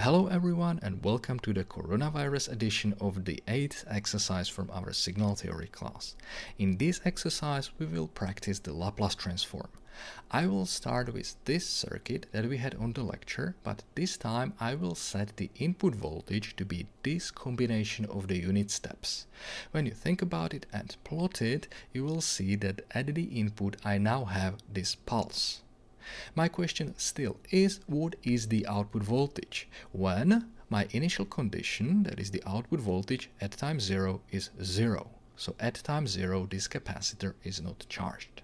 Hello everyone and welcome to the coronavirus edition of the 8th exercise from our signal theory class. In this exercise we will practice the Laplace transform. I will start with this circuit that we had on the lecture, but this time I will set the input voltage to be this combination of the unit steps. When you think about it and plot it, you will see that at the input I now have this pulse. My question still is, what is the output voltage when my initial condition, that is the output voltage at time 0, is 0. So at time 0 this capacitor is not charged.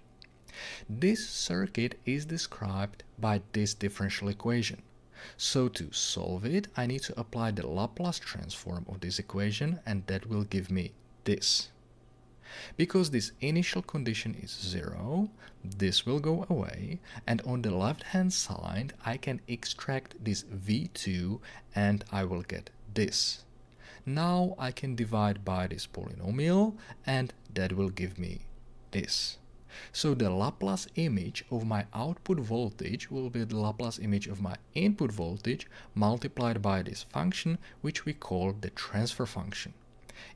This circuit is described by this differential equation. So to solve it I need to apply the Laplace transform of this equation, and that will give me this. Because this initial condition is 0, this will go away, and on the left hand side I can extract this V2 and I will get this. Now I can divide by this polynomial and that will give me this. So the Laplace image of my output voltage will be the Laplace image of my input voltage multiplied by this function, which we call the transfer function.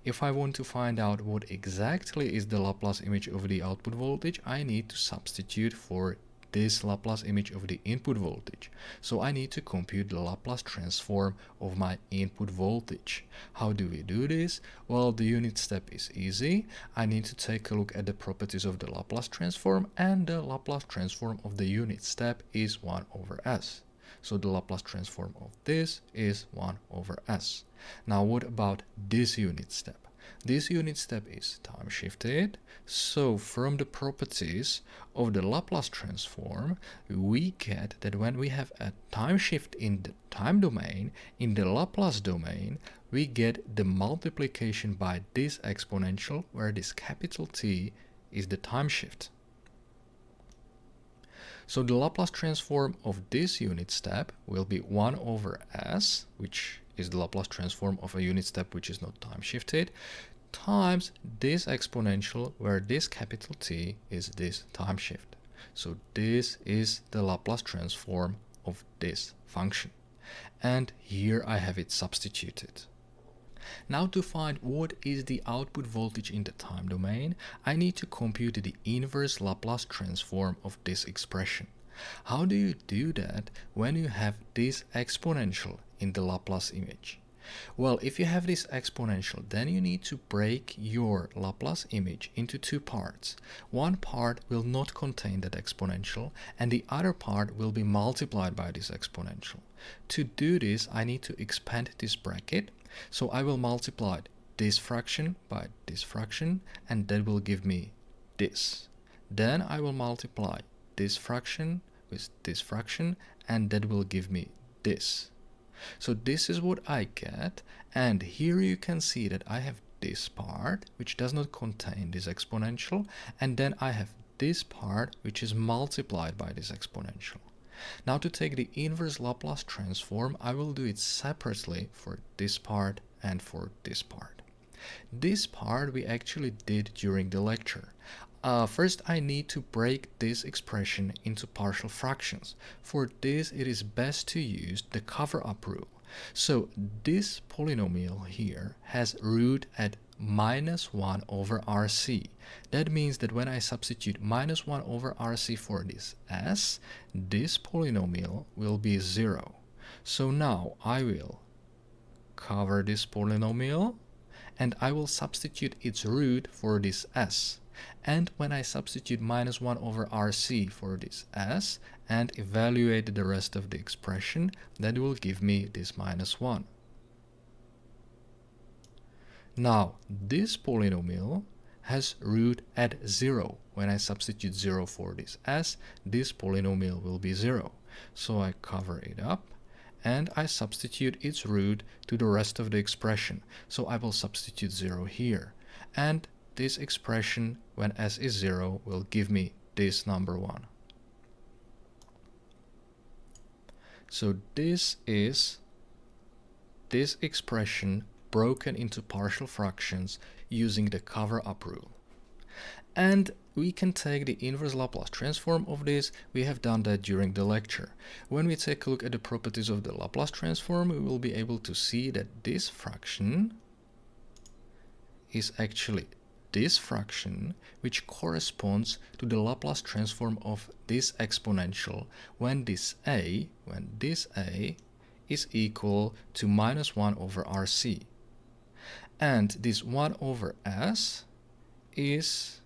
If I want to find out what exactly is the Laplace image of the output voltage, I need to substitute for this Laplace image of the input voltage. So I need to compute the Laplace transform of my input voltage. How do we do this? Well, the unit step is easy. I need to take a look at the properties of the Laplace transform, and the Laplace transform of the unit step is 1 over s. So the Laplace transform of this is 1 over s. Now what about this unit step? This unit step is time shifted, so from the properties of the Laplace transform we get that when we have a time shift in the time domain, in the Laplace domain we get the multiplication by this exponential, where this capital T is the time shift. So the Laplace transform of this unit step will be 1 over s, which is the Laplace transform of a unit step which is not time shifted, times this exponential, where this capital T is this time shift. So this is the Laplace transform of this function. And here I have it substituted. Now to find what is the output voltage in the time domain, I need to compute the inverse Laplace transform of this expression. How do you do that when you have this exponential in the Laplace image? Well, if you have this exponential, then you need to break your Laplace image into two parts. One part will not contain that exponential, and the other part will be multiplied by this exponential. To do this, I need to expand this bracket. So I will multiply this fraction by this fraction, and that will give me this. Then I will multiply this fraction with this fraction, and that will give me this. So this is what I get, and here you can see that I have this part which does not contain this exponential, and then I have this part which is multiplied by this exponential. Now to take the inverse Laplace transform, I will do it separately for this part and for this part. This part we actually did during the lecture. First I need to break this expression into partial fractions. For this it is best to use the cover-up rule. So this polynomial here has root at -1 over RC. That means that when I substitute -1 over RC for this s, this polynomial will be 0. So now I will cover this polynomial and I will substitute its root for this s. And when I substitute -1 over RC for this s and evaluate the rest of the expression, that will give me this -1. Now this polynomial has root at 0. When I substitute 0 for this s, this polynomial will be 0. So I cover it up and I substitute its root to the rest of the expression. So I will substitute 0 here, and this expression when s is 0 will give me this number 1. So this is this expression broken into partial fractions using the cover-up rule. And we can take the inverse Laplace transform of this. We have done that during the lecture. When we take a look at the properties of the Laplace transform, we will be able to see that this fraction is actually this fraction, which corresponds to the Laplace transform of this exponential when this a is equal to minus 1 over RC. And this 1 over s is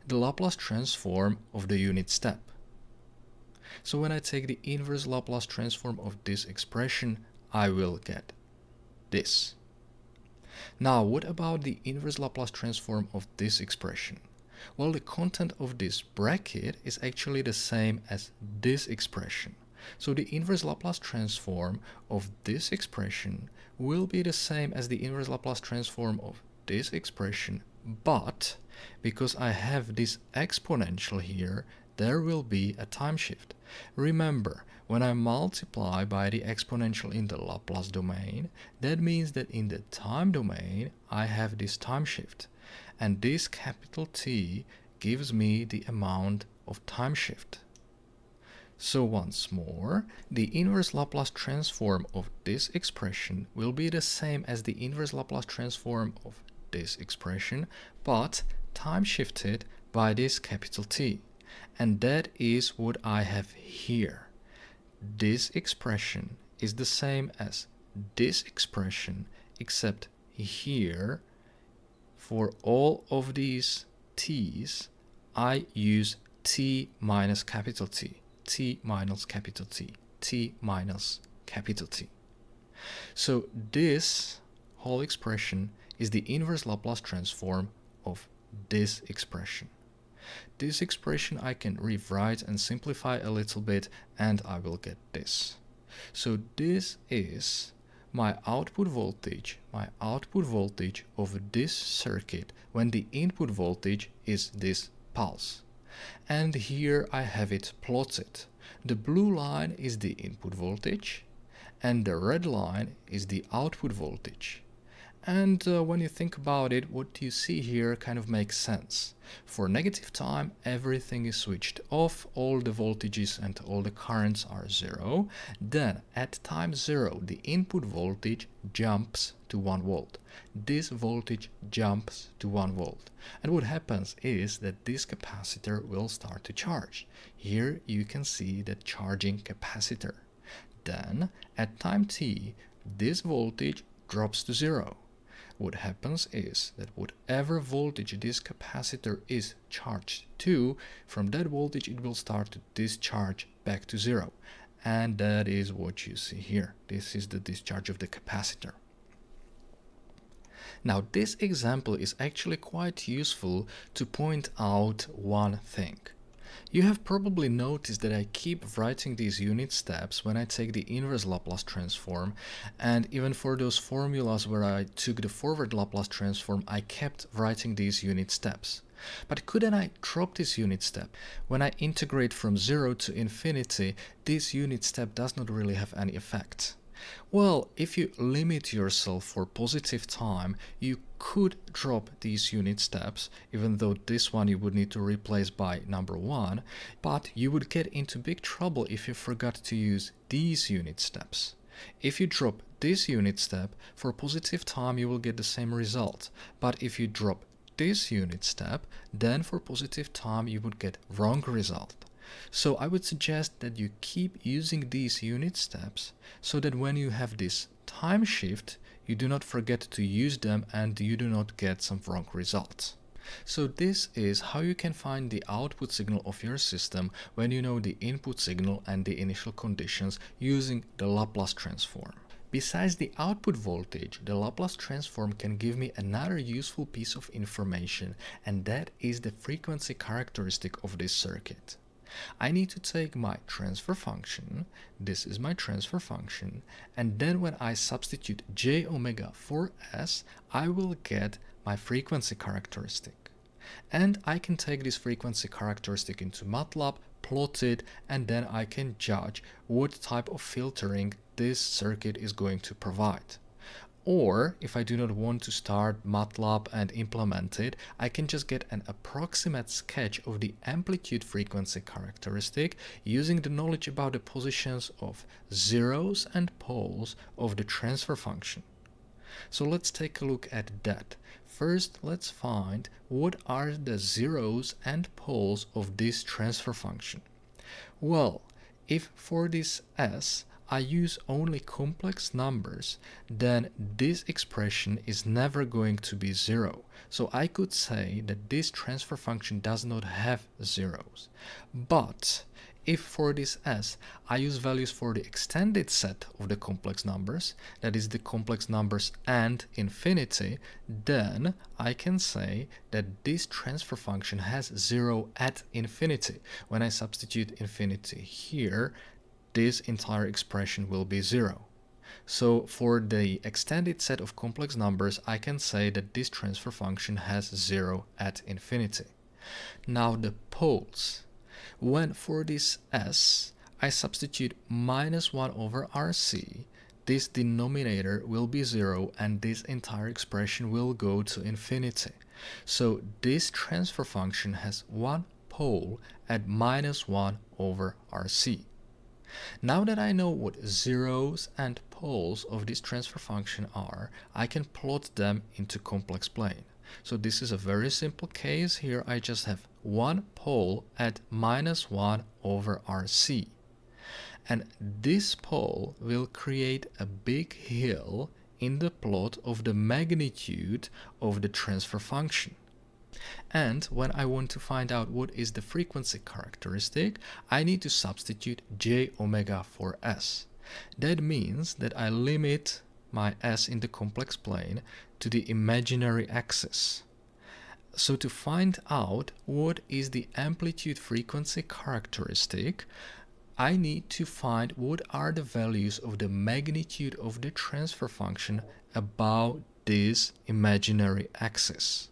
the Laplace transform of the unit step. So when I take the inverse Laplace transform of this expression, I will get this. Now, what about the inverse Laplace transform of this expression? Well, the content of this bracket is actually the same as this expression. So the inverse Laplace transform of this expression will be the same as the inverse Laplace transform of this expression, but because I have this exponential here, there will be a time shift. Remember, when I multiply by the exponential in the Laplace domain, that means that in the time domain I have this time shift, and this capital T gives me the amount of time shift. So once more, the inverse Laplace transform of this expression will be the same as the inverse Laplace transform of this expression, but time shifted by this capital T. And that is what I have here. This expression is the same as this expression, except here, for all of these t's, I use t minus capital T, t minus capital T, t minus capital T. So this whole expression is the inverse Laplace transform of this expression. This expression I can rewrite and simplify a little bit, and I will get this. So this is my output voltage of this circuit when the input voltage is this pulse. And here I have it plotted. The blue line is the input voltage and the red line is the output voltage. And when you think about it, what you see here kind of makes sense. For negative time, everything is switched off, all the voltages and all the currents are zero. Then at time 0, the input voltage jumps to 1 volt. This voltage jumps to 1 volt. And what happens is that this capacitor will start to charge. Here you can see the charging capacitor. Then at time t, this voltage drops to 0. What happens is that whatever voltage this capacitor is charged to, from that voltage it will start to discharge back to 0. And that is what you see here. This is the discharge of the capacitor. Now this example is actually quite useful to point out one thing. You have probably noticed that I keep writing these unit steps when I take the inverse Laplace transform, and even for those formulas where I took the forward Laplace transform, I kept writing these unit steps. But couldn't I drop this unit step? When I integrate from 0 to infinity, this unit step does not really have any effect. Well, if you limit yourself for positive time, you could drop these unit steps, even though this one you would need to replace by number 1, but you would get into big trouble if you forgot to use these unit steps. If you drop this unit step, for positive time you will get the same result, but if you drop this unit step, then for positive time you would get wrong result. So I would suggest that you keep using these unit steps so that when you have this time shift, you do not forget to use them and you do not get some wrong results. So this is how you can find the output signal of your system when you know the input signal and the initial conditions using the Laplace transform. Besides the output voltage, the Laplace transform can give me another useful piece of information, and that is the frequency characteristic of this circuit. I need to take my transfer function, this is my transfer function, and then when I substitute j omega for s, I will get my frequency characteristic. And I can take this frequency characteristic into MATLAB, plot it, and then I can judge what type of filtering this circuit is going to provide. Or if I do not want to start MATLAB and implement it, I can just get an approximate sketch of the amplitude frequency characteristic using the knowledge about the positions of zeros and poles of the transfer function. So let's take a look at that. First, let's find what are the zeros and poles of this transfer function. Well, if for this S I use only complex numbers, then this expression is never going to be zero. So I could say that this transfer function does not have zeros. But if for this S I use values for the extended set of the complex numbers, that is the complex numbers and infinity, then I can say that this transfer function has 0 at infinity. When I substitute infinity here, this entire expression will be 0. So for the extended set of complex numbers, I can say that this transfer function has 0 at infinity. Now the poles. When for this S I substitute minus 1 over RC, this denominator will be 0 and this entire expression will go to infinity. So this transfer function has one pole at minus 1 over RC. Now that I know what zeros and poles of this transfer function are, I can plot them into complex plane. So this is a very simple case. Here I just have one pole at minus 1 over RC. And this pole will create a big hill in the plot of the magnitude of the transfer function. And when I want to find out what is the frequency characteristic, I need to substitute j omega for S. That means that I limit my S in the complex plane to the imaginary axis. So to find out what is the amplitude frequency characteristic, I need to find what are the values of the magnitude of the transfer function about this imaginary axis.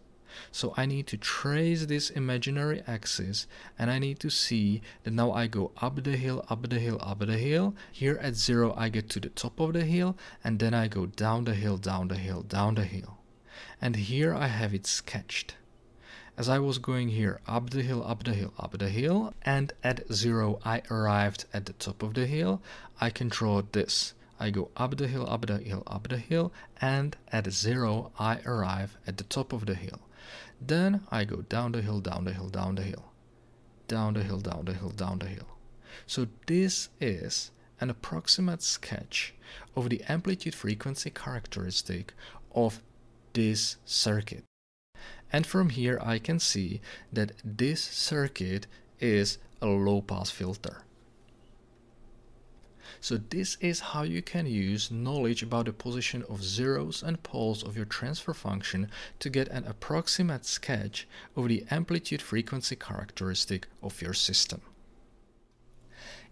So I need to trace this imaginary axis, and I need to see that now I go up the hill, up the hill, up the hill. Here at 0 I get to the top of the hill, and then I go down the hill, down the hill, down the hill. And here I have it sketched. As I was going here up the hill, up the hill, up the hill, and at 0 I arrived at the top of the hill, I can draw this. I go up the hill, up the hill, up the hill, and at 0 I arrive at the top of the hill. Then I go down the hill, down the hill, down the hill, down the hill, down the hill, down the hill. So this is an approximate sketch of the amplitude frequency characteristic of this circuit. And from here I can see that this circuit is a low-pass filter. So this is how you can use knowledge about the position of zeros and poles of your transfer function to get an approximate sketch of the amplitude frequency characteristic of your system.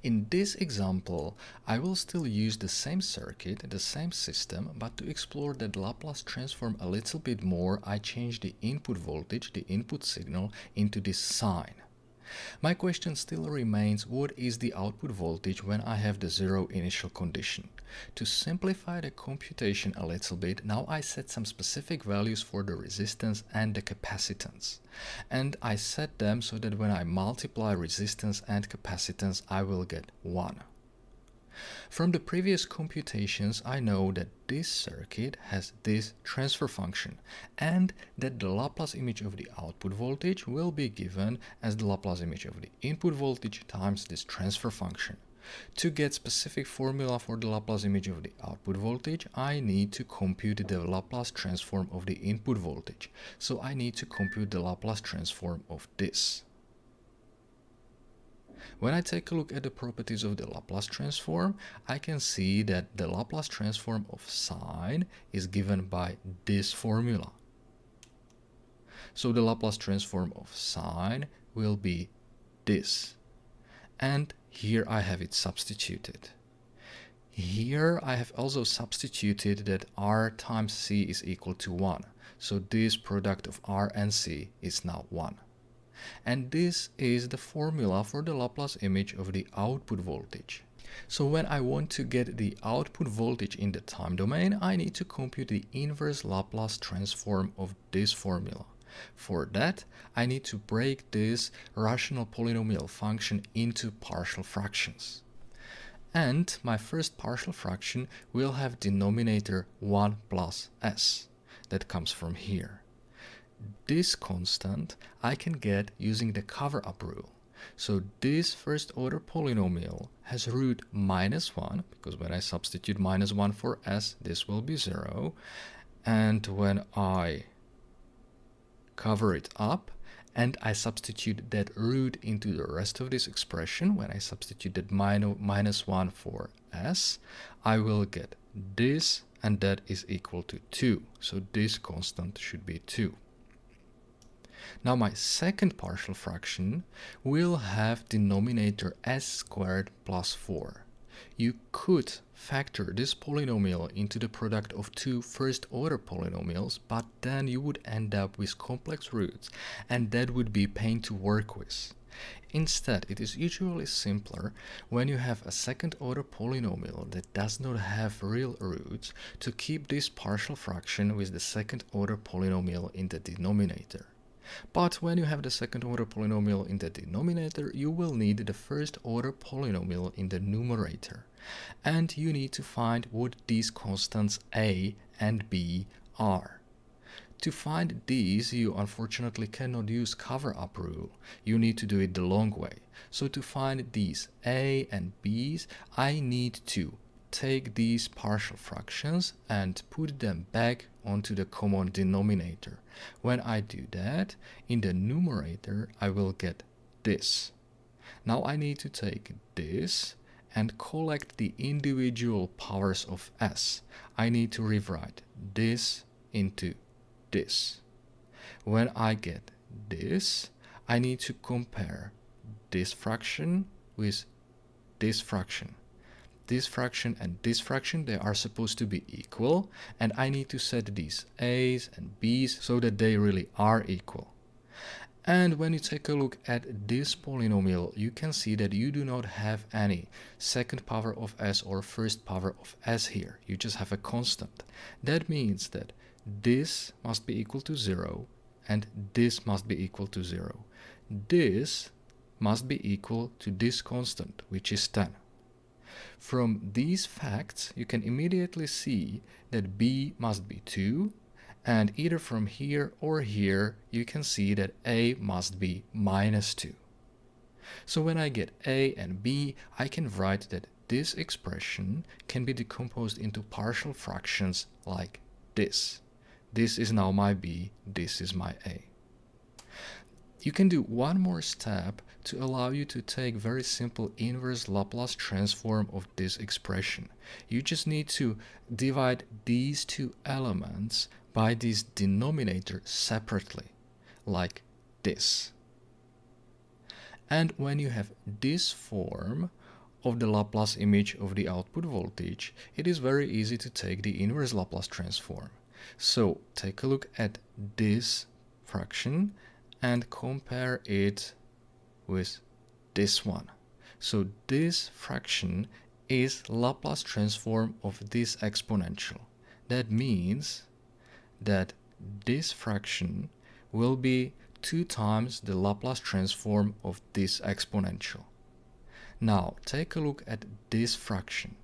In this example, I will still use the same circuit, the same system, but to explore the Laplace transform a little bit more, I change the input voltage, the input signal, into this sine. My question still remains, what is the output voltage when I have the 0 initial condition? To simplify the computation a little bit, now I set some specific values for the resistance and the capacitance. And I set them so that when I multiply resistance and capacitance, I will get 1. From the previous computations, I know that this circuit has this transfer function and that the Laplace image of the output voltage will be given as the Laplace image of the input voltage times this transfer function. To get specific formula for the Laplace image of the output voltage, I need to compute the Laplace transform of the input voltage. So I need to compute the Laplace transform of this. When I take a look at the properties of the Laplace transform, I can see that the Laplace transform of sine is given by this formula. So the Laplace transform of sine will be this. And here I have it substituted. Here I have also substituted that r times c is equal to 1. So this product of r and c is now 1. And this is the formula for the Laplace image of the output voltage. So when I want to get the output voltage in the time domain, I need to compute the inverse Laplace transform of this formula. For that, I need to break this rational polynomial function into partial fractions. And my first partial fraction will have denominator 1 plus s. That comes from here. This constant I can get using the cover-up rule. So this first order polynomial has root -1, because when I substitute -1 for s, this will be 0. And when I cover it up and I substitute that root into the rest of this expression, when I substitute that -1 for s, I will get this, and that is equal to 2. So this constant should be 2. Now my second partial fraction will have denominator s squared plus 4. You could factor this polynomial into the product of two first-order polynomials, but then you would end up with complex roots, and that would be pain to work with. Instead, it is usually simpler when you have a second-order polynomial that does not have real roots to keep this partial fraction with the second-order polynomial in the denominator. But when you have the second-order polynomial in the denominator, you will need the first-order polynomial in the numerator. And you need to find what these constants a and b are. To find these, you unfortunately cannot use cover-up rule. You need to do it the long way. So to find these a and b's, I need to take these partial fractions and put them back onto the common denominator. When I do that, in the numerator I will get this. Now I need to take this and collect the individual powers of s. I need to rewrite this into this. When I get this, I need to compare this fraction with this fraction. This fraction and this fraction, they are supposed to be equal, and I need to set these a's and b's so that they really are equal. And when you take a look at this polynomial, you can see that you do not have any second power of s or first power of s here. You just have a constant. That means that this must be equal to 0 and this must be equal to 0. This must be equal to this constant, which is 10. From these facts, you can immediately see that b must be 2, and either from here or here, you can see that a must be -2. So when I get a and b, I can write that this expression can be decomposed into partial fractions like this. This is now my b, this is my a. You can do one more step to allow you to take very simple inverse Laplace transform of this expression. You just need to divide these two elements by this denominator separately, like this. And when you have this form of the Laplace image of the output voltage, it is very easy to take the inverse Laplace transform. So take a look at this fraction and compare it with this one. So this fraction is Laplace transform of this exponential. That means that this fraction will be 2 times the Laplace transform of this exponential. Now take a look at this fraction.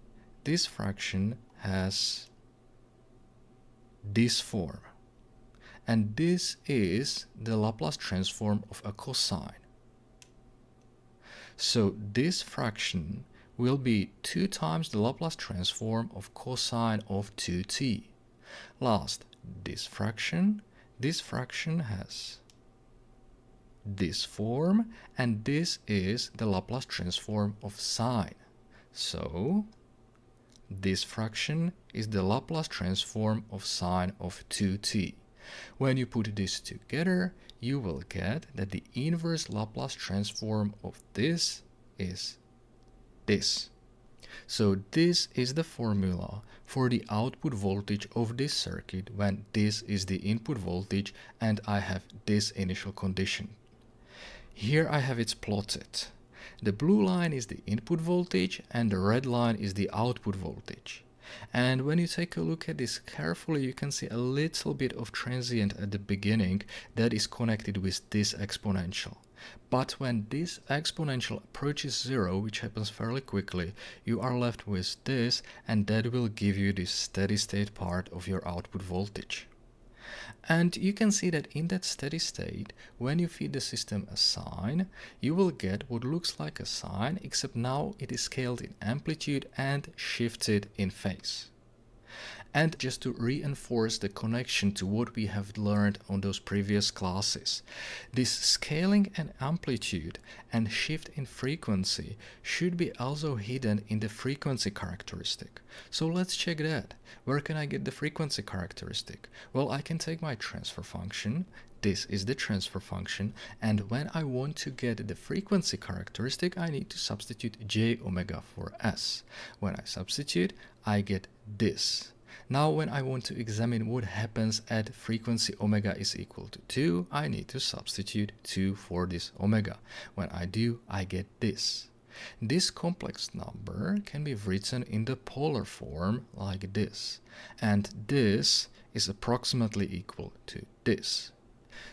This fraction has this form. And this is the Laplace transform of a cosine. So this fraction will be 2 times the Laplace transform of cosine of 2t. Last, this fraction has this form, and this is the Laplace transform of sine. So this fraction is the Laplace transform of sine of 2t. When you put this together, you will get that the inverse Laplace transform of this is this. So this is the formula for the output voltage of this circuit when this is the input voltage and I have this initial condition. Here I have it plotted. The blue line is the input voltage and the red line is the output voltage. And when you take a look at this carefully, you can see a little bit of transient at the beginning that is connected with this exponential. But when this exponential approaches zero, which happens fairly quickly, you are left with this, and that will give you this steady state part of your output voltage. And you can see that in that steady state, when you feed the system a sine, you will get what looks like a sine, except now it is scaled in amplitude and shifted in phase. And just to reinforce the connection to what we have learned on those previous classes, this scaling and amplitude and shift in frequency should be also hidden in the frequency characteristic. So let's check that. Where can I get the frequency characteristic? Well, I can take my transfer function. This is the transfer function, and when I want to get the frequency characteristic, I need to substitute j omega for s. When I substitute, I get this. Now when I want to examine what happens at frequency omega is equal to 2, I need to substitute 2 for this omega. When I do, I get this. This complex number can be written in the polar form like this, and this is approximately equal to this.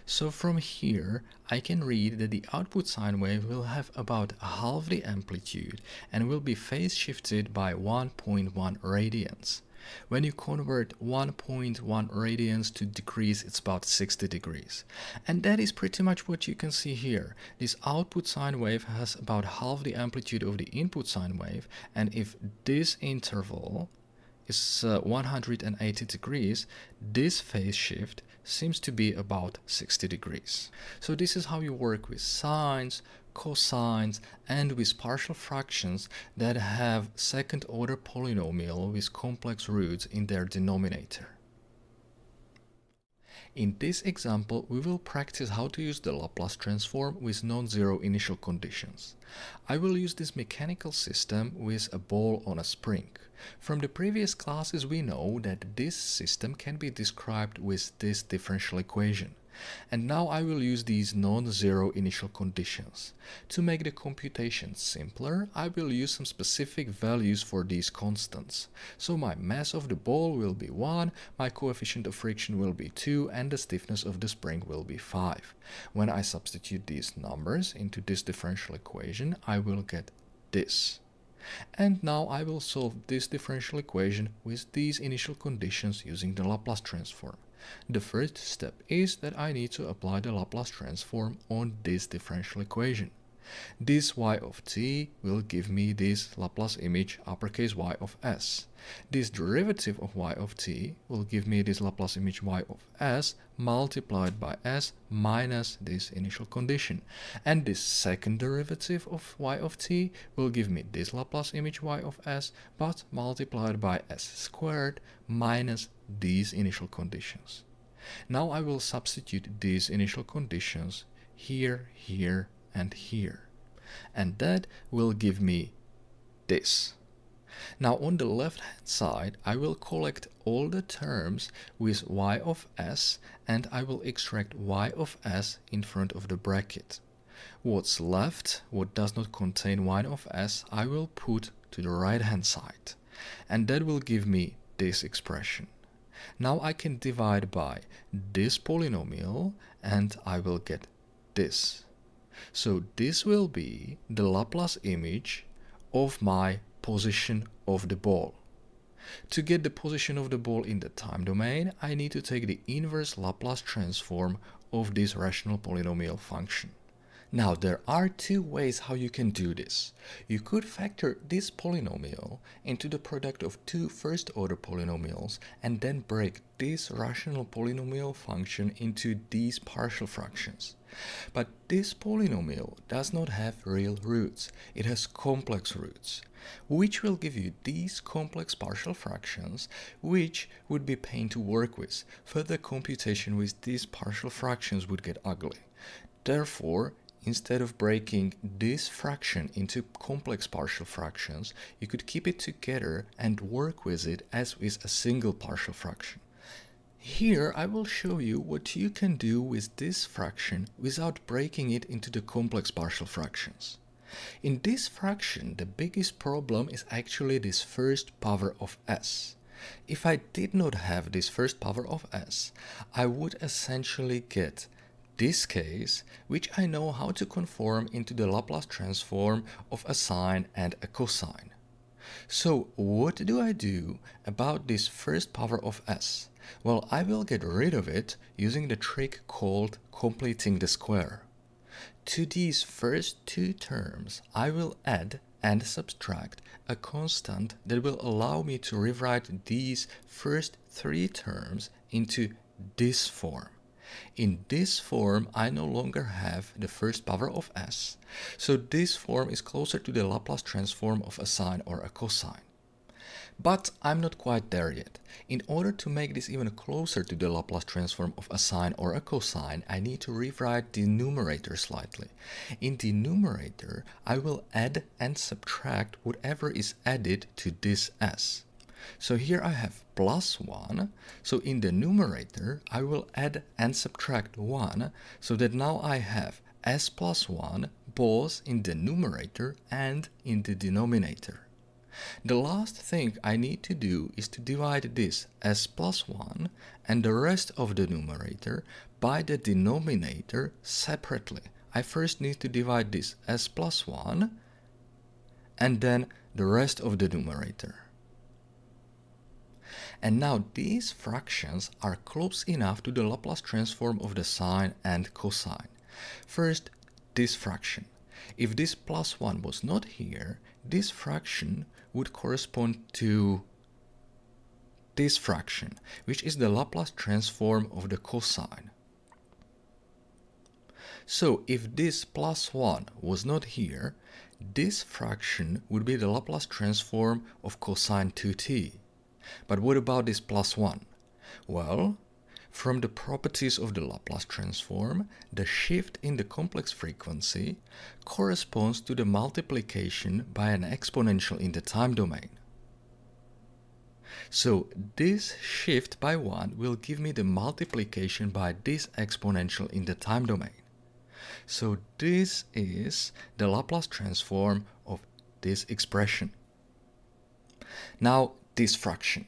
So from here, I can read that the output sine wave will have about half the amplitude and will be phase shifted by 1.1 radians. When you convert 1.1 radians to degrees, it's about 60 degrees. And that is pretty much what you can see here. This output sine wave has about half the amplitude of the input sine wave, and if this interval is 180 degrees, this phase shift seems to be about 60 degrees. So this is how you work with sines, cosines, and with partial fractions that have second order polynomial with complex roots in their denominator. In this example, we will practice how to use the Laplace transform with non-zero initial conditions. I will use this mechanical system with a ball on a spring. From the previous classes, we know that this system can be described with this differential equation. And now I will use these non-zero initial conditions. To make the computation simpler, I will use some specific values for these constants. So my mass of the ball will be 1, my coefficient of friction will be 2, and the stiffness of the spring will be 5. When I substitute these numbers into this differential equation, I will get this. And now I will solve this differential equation with these initial conditions using the Laplace transform. The first step is that I need to apply the Laplace transform on this differential equation. This y of t will give me this Laplace image uppercase y of s. This derivative of y of t will give me this Laplace image y of s multiplied by s minus this initial condition. And this second derivative of y of t will give me this Laplace image y of s, but multiplied by s squared minus these initial conditions. Now I will substitute these initial conditions here, here, and here. And that will give me this. Now on the left hand side, I will collect all the terms with y of s, and I will extract y of s in front of the bracket. What's left, what does not contain y of s, I will put to the right hand side. And that will give me this expression. Now I can divide by this polynomial and I will get this. So this will be the Laplace image of my position of the ball. To get the position of the ball in the time domain, I need to take the inverse Laplace transform of this rational polynomial function. Now there are two ways how you can do this. You could factor this polynomial into the product of two first order polynomials and then break this rational polynomial function into these partial fractions. But this polynomial does not have real roots, it has complex roots, which will give you these complex partial fractions, which would be pain to work with. Further computation with these partial fractions would get ugly. Therefore, instead of breaking this fraction into complex partial fractions, you could keep it together and work with it as with a single partial fraction. Here I will show you what you can do with this fraction without breaking it into the complex partial fractions. In this fraction, the biggest problem is actually this first power of s. If I did not have this first power of s, I would essentially get this case, which I know how to conform into the Laplace transform of a sine and a cosine. So what do I do about this first power of s? Well, I will get rid of it using the trick called completing the square. To these first two terms, I will add and subtract a constant that will allow me to rewrite these first three terms into this form. In this form, I no longer have the first power of s, so this form is closer to the Laplace transform of a sine or a cosine. But I'm not quite there yet. In order to make this even closer to the Laplace transform of a sine or a cosine, I need to rewrite the numerator slightly. In the numerator, I will add and subtract whatever is added to this s. So here I have plus 1, so in the numerator I will add and subtract 1, so that now I have s plus 1 both in the numerator and in the denominator. The last thing I need to do is to divide this s plus 1 and the rest of the numerator by the denominator separately. I first need to divide this s plus 1 and then the rest of the numerator. And now these fractions are close enough to the Laplace transform of the sine and cosine. First, this fraction. If this plus 1 was not here, this fraction would correspond to this fraction, which is the Laplace transform of the cosine. So if this plus 1 was not here, this fraction would be the Laplace transform of cosine 2t. But what about this plus 1? Well, from the properties of the Laplace transform, the shift in the complex frequency corresponds to the multiplication by an exponential in the time domain. So this shift by 1 will give me the multiplication by this exponential in the time domain. So this is the Laplace transform of this expression. Now, this fraction.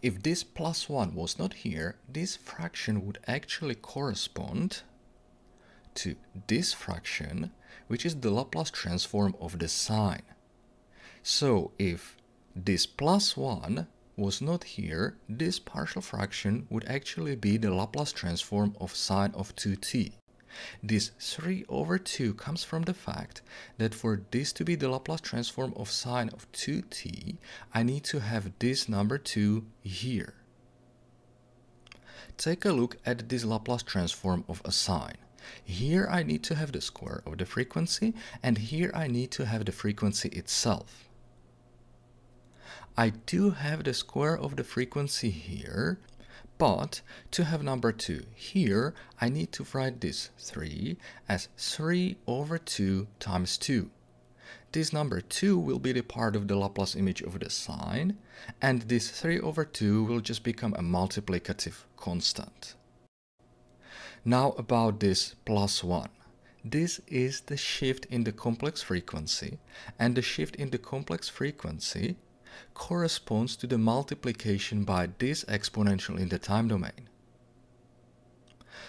If this plus 1 was not here, this fraction would actually correspond to this fraction, which is the Laplace transform of the sine. So if this plus 1 was not here, this partial fraction would actually be the Laplace transform of sine of 2t. This 3 over 2 comes from the fact that for this to be the Laplace transform of sine of 2t, I need to have this number 2 here. Take a look at this Laplace transform of a sine. Here I need to have the square of the frequency, and here I need to have the frequency itself. I do have the square of the frequency here, but to have number 2 here, I need to write this 3 as 3 over 2 times 2. This number 2 will be the part of the Laplace image of the sine, and this 3 over 2 will just become a multiplicative constant. Now about this plus 1. This is the shift in the complex frequency, and the shift in the complex frequency corresponds to the multiplication by this exponential in the time domain.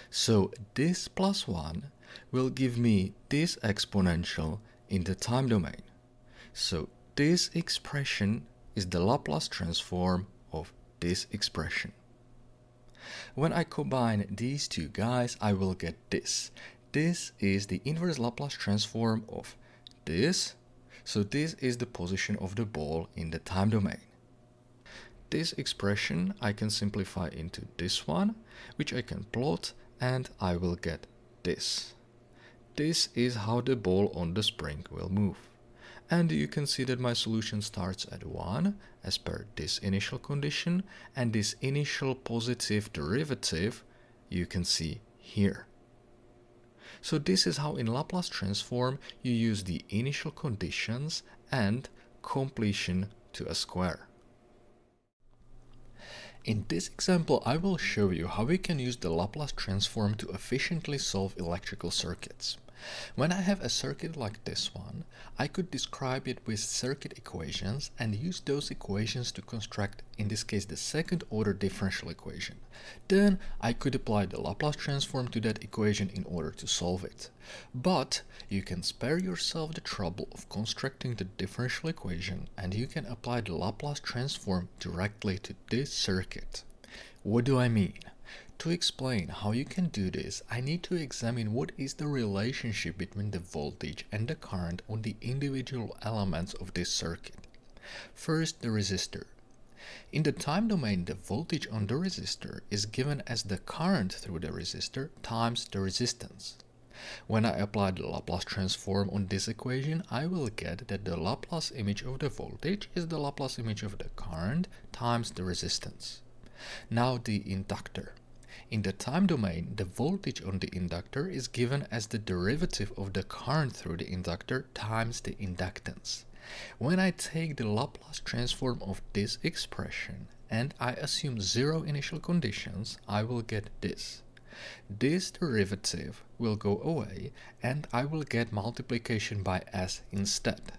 So this plus 1 will give me this exponential in the time domain. So this expression is the Laplace transform of this expression. When I combine these two guys, I will get this. This is the inverse Laplace transform of this. So this is the position of the ball in the time domain. This expression I can simplify into this one, which I can plot, and I will get this. This is how the ball on the spring will move. And you can see that my solution starts at 1 as per this initial condition, and this initial positive derivative you can see here. So this is how in Laplace transform you use the initial conditions and completion to a square. In this example, I will show you how we can use the Laplace transform to efficiently solve electrical circuits. When I have a circuit like this one, I could describe it with circuit equations and use those equations to construct, in this case, the second order differential equation. Then I could apply the Laplace transform to that equation in order to solve it. But you can spare yourself the trouble of constructing the differential equation and you can apply the Laplace transform directly to this circuit. What do I mean? To explain how you can do this, I need to examine what is the relationship between the voltage and the current on the individual elements of this circuit. First, the resistor. In the time domain, the voltage on the resistor is given as the current through the resistor times the resistance. When I apply the Laplace transform on this equation, I will get that the Laplace image of the voltage is the Laplace image of the current times the resistance. Now the inductor. In the time domain, the voltage on the inductor is given as the derivative of the current through the inductor times the inductance. When I take the Laplace transform of this expression and I assume zero initial conditions, I will get this. This derivative will go away and I will get multiplication by s instead.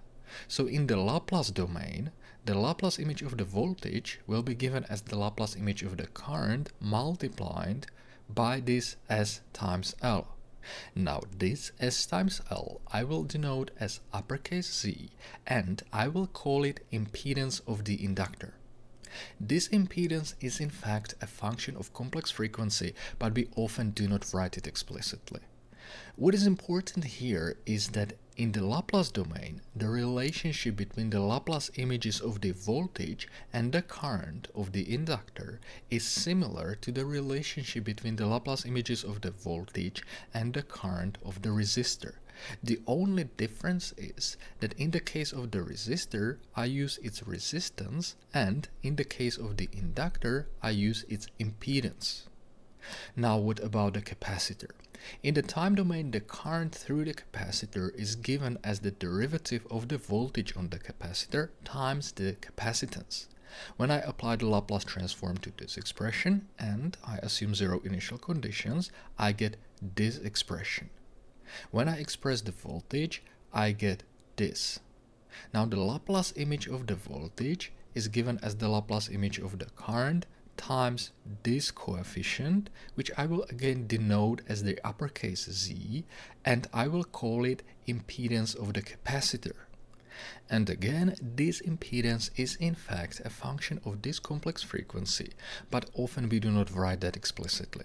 So in the Laplace domain, the Laplace image of the voltage will be given as the Laplace image of the current multiplied by this s times L. Now this s times L I will denote as uppercase Z and I will call it impedance of the inductor. This impedance is in fact a function of complex frequency, but we often do not write it explicitly. What is important here is that in the Laplace domain, the relationship between the Laplace images of the voltage and the current of the inductor is similar to the relationship between the Laplace images of the voltage and the current of the resistor. The only difference is that in the case of the resistor, I use its resistance, and in the case of the inductor, I use its impedance. Now what about the capacitor? In the time domain, the current through the capacitor is given as the derivative of the voltage on the capacitor times the capacitance. When I apply the Laplace transform to this expression and I assume zero initial conditions, I get this expression. When I express the voltage, I get this. Now the Laplace image of the voltage is given as the Laplace image of the current times this coefficient, which I will again denote as the uppercase Z, and I will call it impedance of the capacitor. And again, this impedance is in fact a function of this complex frequency, but often we do not write that explicitly.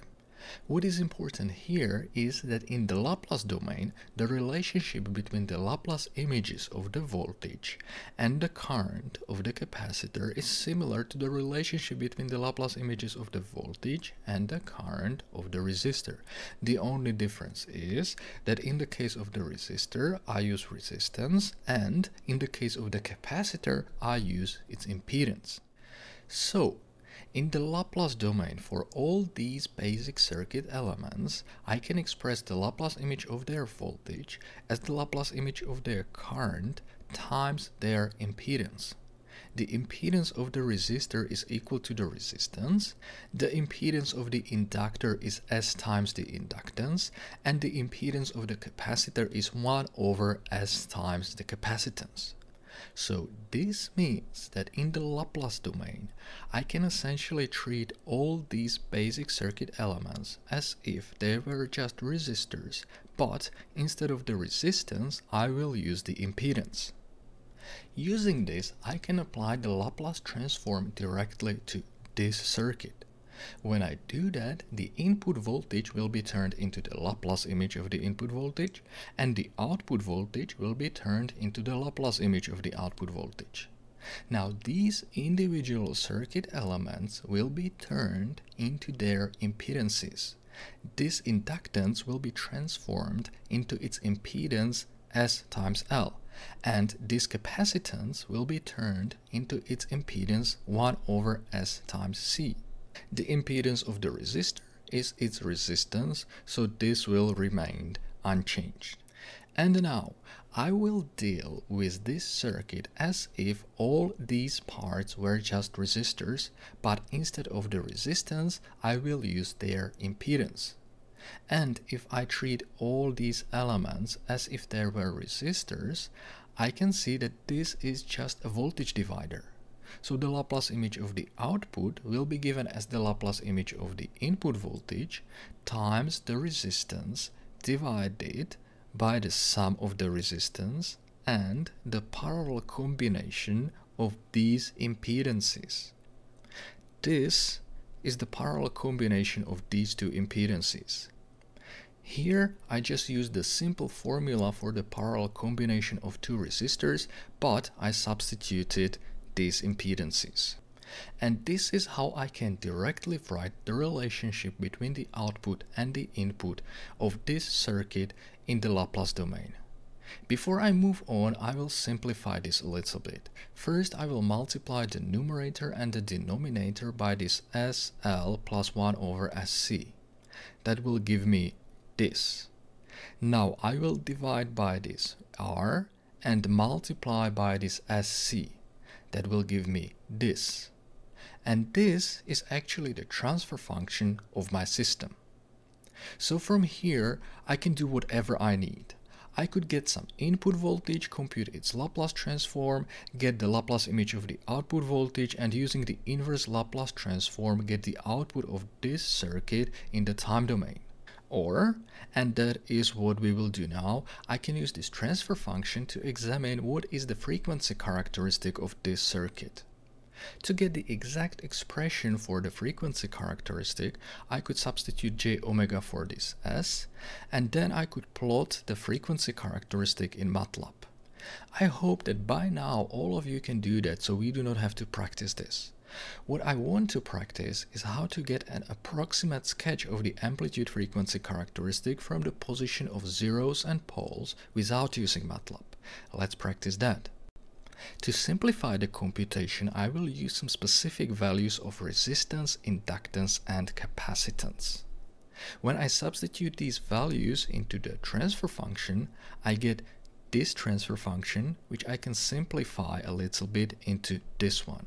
What is important here is that in the Laplace domain, the relationship between the Laplace images of the voltage and the current of the capacitor is similar to the relationship between the Laplace images of the voltage and the current of the resistor. The only difference is that in the case of the resistor, I use resistance, and in the case of the capacitor, I use its impedance. So, in the Laplace domain, for all these basic circuit elements, I can express the Laplace image of their voltage as the Laplace image of their current times their impedance. The impedance of the resistor is equal to the resistance, the impedance of the inductor is S times the inductance, and the impedance of the capacitor is 1 over S times the capacitance. So this means that in the Laplace domain, I can essentially treat all these basic circuit elements as if they were just resistors, but instead of the resistance, I will use the impedance. Using this, I can apply the Laplace transform directly to this circuit. When I do that, the input voltage will be turned into the Laplace image of the input voltage, and the output voltage will be turned into the Laplace image of the output voltage. Now these individual circuit elements will be turned into their impedances. This inductance will be transformed into its impedance S times L, and this capacitance will be turned into its impedance 1 over S times C. The impedance of the resistor is its resistance, so this will remain unchanged. And now I will deal with this circuit as if all these parts were just resistors, but instead of the resistance, I will use their impedance. And if I treat all these elements as if they were resistors, I can see that this is just a voltage divider. So the Laplace image of the output will be given as the Laplace image of the input voltage times the resistance divided by the sum of the resistance and the parallel combination of these impedances. This is the parallel combination of these two impedances. Here I just used the simple formula for the parallel combination of two resistors, but I substituted these impedances. And this is how I can directly write the relationship between the output and the input of this circuit in the Laplace domain. Before I move on, I will simplify this a little bit. First, I will multiply the numerator and the denominator by this SL plus 1 over SC. That will give me this. Now I will divide by this R and multiply by this SC. That will give me this. And this is actually the transfer function of my system. So from here, I can do whatever I need. I could get some input voltage, compute its Laplace transform, get the Laplace image of the output voltage, and using the inverse Laplace transform, get the output of this circuit in the time domain. Or, and that is what we will do now, I can use this transfer function to examine what is the frequency characteristic of this circuit. To get the exact expression for the frequency characteristic, I could substitute j omega for this s, and then I could plot the frequency characteristic in MATLAB. I hope that by now all of you can do that, so we do not have to practice this. What I want to practice is how to get an approximate sketch of the amplitude frequency characteristic from the position of zeros and poles without using MATLAB. Let's practice that. To simplify the computation, I will use some specific values of resistance, inductance, and capacitance. When I substitute these values into the transfer function, I get this transfer function, which I can simplify a little bit into this one.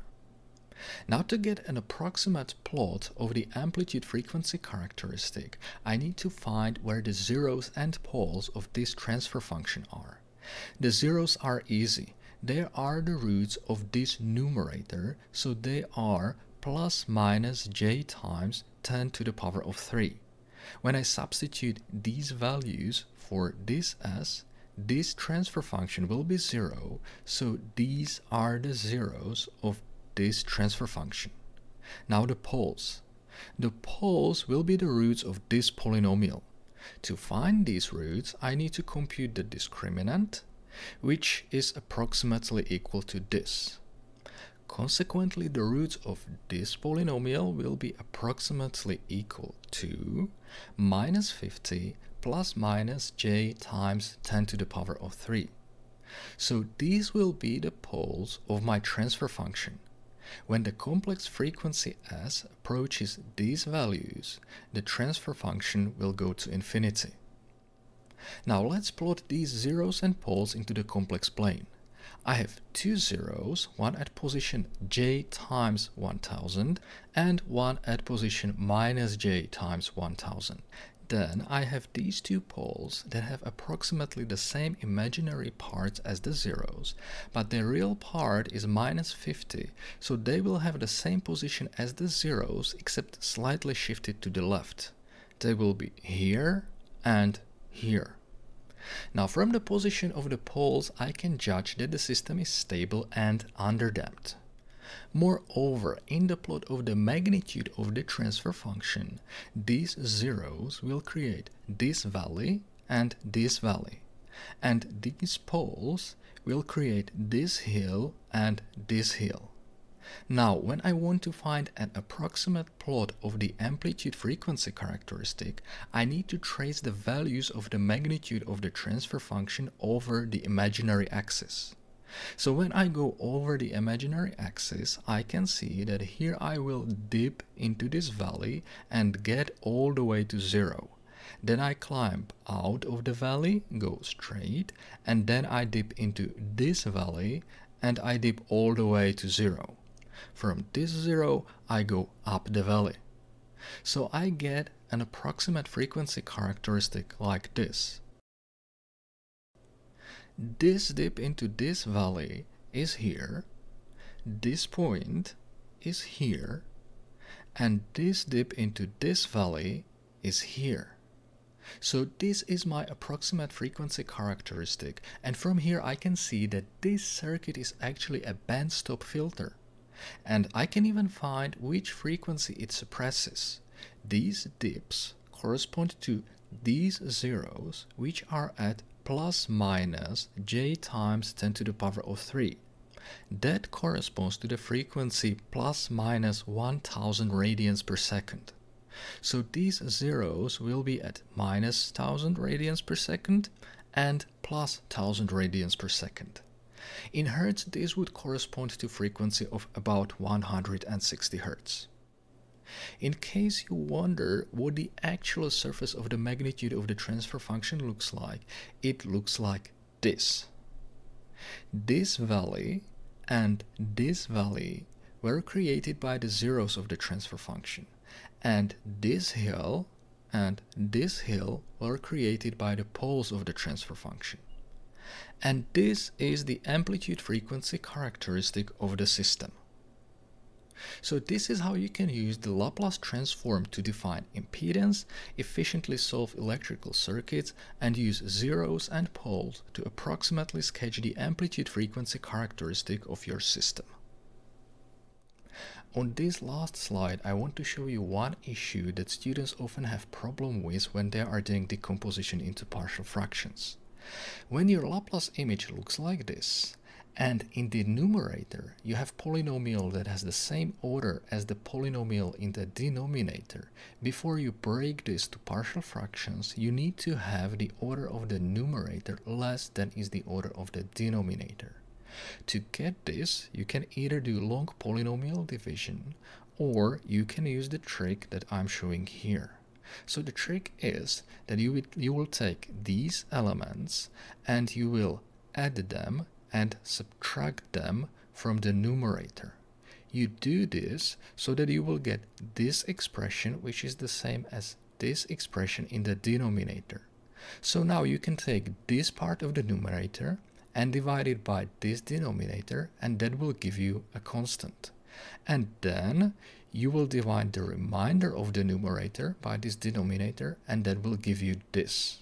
Now to get an approximate plot of the amplitude frequency characteristic, I need to find where the zeros and poles of this transfer function are. The zeros are easy. They are the roots of this numerator, so they are plus minus j times 10 to the power of 3. When I substitute these values for this s, this transfer function will be 0, so these are the zeros of this transfer function. Now the poles. The poles will be the roots of this polynomial. To find these roots, I need to compute the discriminant, which is approximately equal to this. Consequently, the roots of this polynomial will be approximately equal to minus 50 plus minus j times 10 to the power of 3. So these will be the poles of my transfer function. When the complex frequency s approaches these values, the transfer function will go to infinity. Now let's plot these zeros and poles into the complex plane. I have two zeros, one at position j times 1000 and one at position minus j times 1000. Then I have these two poles that have approximately the same imaginary parts as the zeros, but their real part is minus 50, so they will have the same position as the zeros except slightly shifted to the left. They will be here and here. Now from the position of the poles I can judge that the system is stable and underdamped. Moreover, in the plot of the magnitude of the transfer function, these zeros will create this valley and this valley, and these poles will create this hill and this hill. Now, when I want to find an approximate plot of the amplitude frequency characteristic, I need to trace the values of the magnitude of the transfer function over the imaginary axis. So when I go over the imaginary axis, I can see that here I will dip into this valley and get all the way to 0. Then I climb out of the valley, go straight, and then I dip into this valley and I dip all the way to 0. From this 0, I go up the valley. So I get an approximate frequency characteristic like this. This dip into this valley is here, this point is here, and this dip into this valley is here. So this is my approximate frequency characteristic, and from here I can see that this circuit is actually a bandstop filter. And I can even find which frequency it suppresses. These dips correspond to these zeros, which are at plus minus j times 10 to the power of 3. That corresponds to the frequency plus minus 1000 radians per second. So these zeros will be at minus 1000 radians per second and plus 1000 radians per second. In hertz, this would correspond to frequency of about 160 hertz. In case you wonder what the actual surface of the magnitude of the transfer function looks like, it looks like this. This valley and this valley were created by the zeros of the transfer function, and this hill and this hill were created by the poles of the transfer function. And this is the amplitude frequency characteristic of the system. So this is how you can use the Laplace transform to define impedance, efficiently solve electrical circuits, and use zeros and poles to approximately sketch the amplitude frequency characteristic of your system. On this last slide, I want to show you one issue that students often have problem with when they are doing decomposition into partial fractions. When your Laplace image looks like this, and in the numerator you have polynomial that has the same order as the polynomial in the denominator, before you break this to partial fractions, you need to have the order of the numerator less than is the order of the denominator. To get this, you can either do long polynomial division, or you can use the trick that I'm showing here. So the trick is that you will take these elements and you will add them and subtract them from the numerator. You do this so that you will get this expression, which is the same as this expression in the denominator. So now you can take this part of the numerator and divide it by this denominator, and that will give you a constant. And then you will divide the remainder of the numerator by this denominator, and that will give you this.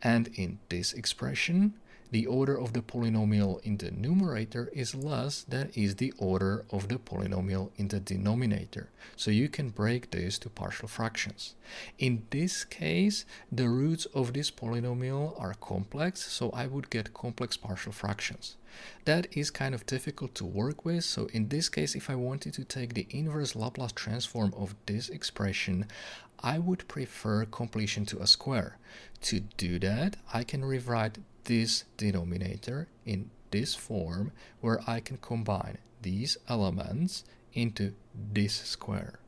And in this expression, the order of the polynomial in the numerator is less than is the order of the polynomial in the denominator. So you can break this to partial fractions. In this case, the roots of this polynomial are complex, so I would get complex partial fractions. That is kind of difficult to work with, so in this case, if I wanted to take the inverse Laplace transform of this expression, I would prefer completion to a square. To do that, I can rewrite this denominator in this form, where I can combine these elements into this square.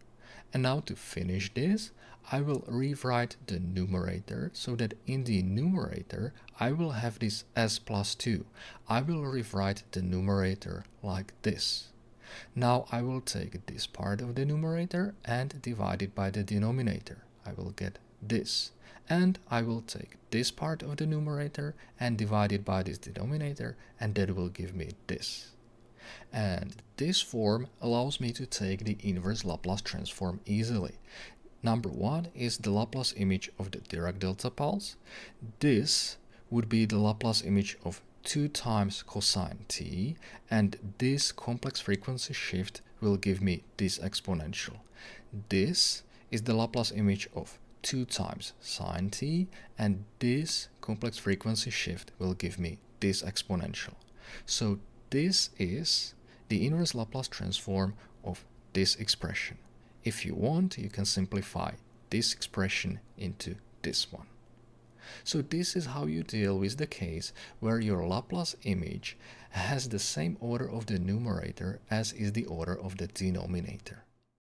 And now to finish this, I will rewrite the numerator so that in the numerator I will have this s plus 2. I will rewrite the numerator like this. Now I will take this part of the numerator and divide it by the denominator. I will get this. And I will take this part of the numerator and divide it by this denominator, and that will give me this. And this form allows me to take the inverse Laplace transform easily. Number one is the Laplace image of the Dirac delta pulse. This would be the Laplace image of 2 times cosine t, and this complex frequency shift will give me this exponential. This is the Laplace image of 2 times sine t, and this complex frequency shift will give me this exponential. So this is the inverse Laplace transform of this expression. If you want, you can simplify this expression into this one. So this is how you deal with the case where your Laplace image has the same order of the numerator as is the order of the denominator.